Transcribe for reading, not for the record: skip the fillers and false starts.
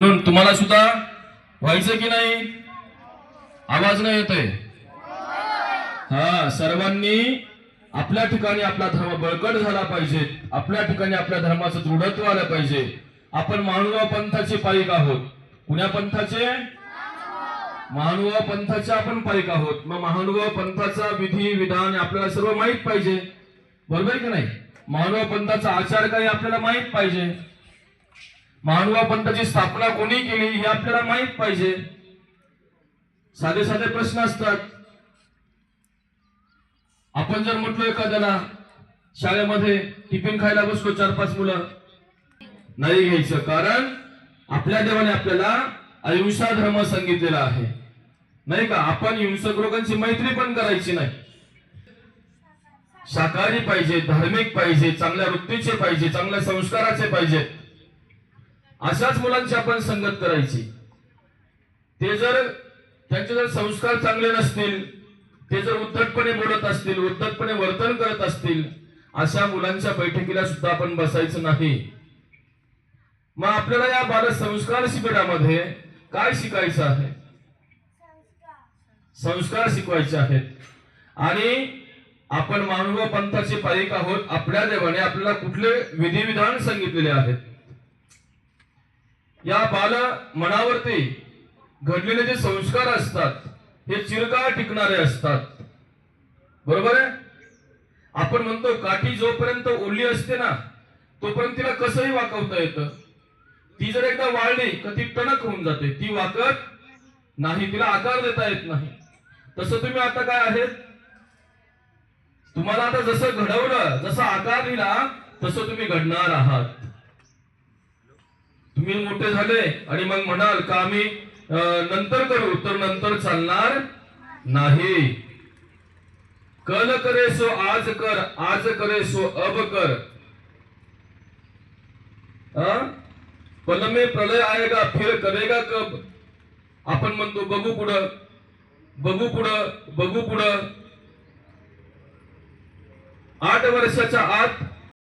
म्हणून तुम्हाला सुद्धा व्हायचं की नाही? आवाज नाही येतोय? हा, सर्वांनी आपल्या ठिकाणी आपला धर्म बळकट झाला पाहिजे, आपल्या ठिकाणी आपल्या धर्माचं दृढत्व आलं पाहिजे. आपण महानुभाव पंथाचे पाईक आहोत. कुण्या पंथाचे? महानुभाव पंथाचे आपण पाईक आहोत. मग महानुभाव पंथाचा विधी विधान आपल्याला सर्व माहित पाहिजे, बरोबर की नाही? महानुभाव पंथाचा आचार काय आपल्याला माहित पाहिजे. महानुभाव पंथाची स्थापना कोणी केली हे आपल्याला माहित पाहिजे. साधे साधे प्रश्न असतात. आपण जर म्हटलो एखाद्याला शाळेमध्ये टिफिन खायला बसलो 4-5 मुलं, नाही घ्यायचं, कारण आपल्या देवाने आपल्याला अहिंसा धर्म सांगितलेला आहे, नाही का? आपण हिंसक लोकांची मैत्री पण करायची नाही. शाकाहारी पाहिजे, धार्मिक पाहिजे, चांगल्या वृत्तीचे पाहिजे, चांगल्या संस्काराचे पाहिजे, अशाच मुलांची आपण संगत करायची. ते जर त्यांचे जर संस्कार चांगले नसतील, ते जर उद्धटपणे बोलत असतील, उद्धटपणे वर्तन करत असतील, अशा मुलांच्या बैठकीला सुद्धा आपण बसायचं नाही. मग आपल्याला या बालसंस्कार शिबिरामध्ये काय शिकायचं आहे? संस्कार शिकवायचे आहेत. आणि आपण महानुभाव पंथाचे पाईक आहोत. आपल्या देवाने आपल्याला कुठले विधिविधान सांगितलेले आहेत? या बाल मनावरती घडलेले जे संस्कार असतात हे चिरकाळ टिकणारे असतात, बरोबर आहे? आपण म्हणतो काठी जोपर्यंत ओली असते ना तोपर्यंत तिला कसंही वाकवता येतं. ती जर एकदा वाळली तर ती टणक होऊन जाते, ती वाकत नाही, तिला आकार देता येत नाही. तसं तुम्ही आता काय आहेत? तुम्हाला आता जसं घडवलं, जसा आकार दिला तसं तुम्ही घडणार आहात. तुम्ही मोठे झाले आणि मग म्हणाल का आम्ही नंतर करू, तर नंतर चालणार नाही. कल करे सो आज कर, आज करे सो अब कर. पल में प्रलय आएगा फिर करेगा कब. आपण म्हणतो बघू पुढं, बघू पुढं, बघू पुढं. 8 वर्षाच्या आत